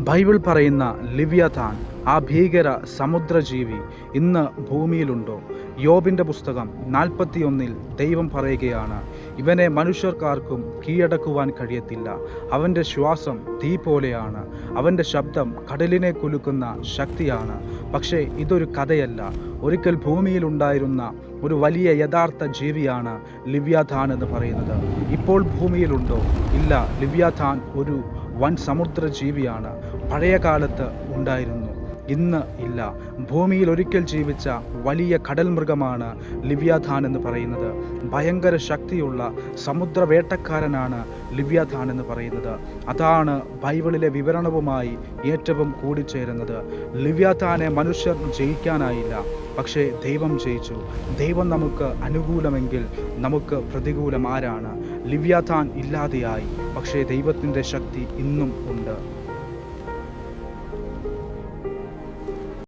Bible പറയുന്ന ലിവ്യാഥാൻ, ആ ഭീകര സമുദ്രജീവി ഇന്ന് ഭൂമിയിലുണ്ടോ? യോബിൻ്റെ പുസ്തകം 41 ദൈവം പറയുകയാണ്, ഇവനെ മനുഷ്യർക്കാർക്കും കീഴടക്കുവാൻ കഴിയത്തില്ല. അവൻ്റെ ശ്വാസം തീ പോലെയാണ്, അവൻ്റെ ശബ്ദം കടലിനെ കുലുക്കുന്ന ശക്തിയാണ്. പക്ഷേ ഇതൊരു കഥയല്ല. ഒരിക്കൽ ഭൂമിയിലുണ്ടായിരുന്ന ഒരു വലിയ യഥാർത്ഥ ജീവിയാണ് ലിവ്യാഥാൻ എന്ന് പറയുന്നത്. ഇപ്പോൾ ഭൂമിയിലുണ്ടോ? ഇല്ല. ലിവ്യാഥാൻ ഒരു വൻ സമുദ്ര ജീവിയാണ്. പഴയ കാലത്ത് ഉണ്ടായിരുന്നു, ഇന്ന് ഇല്ല. ഭൂമിയിൽ ഒരിക്കൽ ജീവിച്ച വലിയ കടൽ മൃഗമാണ് ലിവ്യാഥാൻ എന്ന് പറയുന്നത്. ഭയങ്കര ശക്തിയുള്ള സമുദ്ര വേട്ടക്കാരനാണ് ലിവ്യാഥാൻ എന്ന് പറയുന്നത്. അതാണ് ബൈബിളിലെ വിവരണവുമായി ഏറ്റവും കൂടിച്ചേരുന്നത്. ലിവ്യാഥാനെ മനുഷ്യർ ജയിക്കാനായില്ല, പക്ഷേ ദൈവം ജയിച്ചു. ദൈവം നമുക്ക് അനുകൂലമെങ്കിൽ നമുക്ക് പ്രതികൂലം ആരാണ്? ലിവ്യാഥാൻ ഇല്ലാതെയായി, പക്ഷേ ദൈവത്തിൻ്റെ ശക്തി ഇന്നും ഉണ്ട്.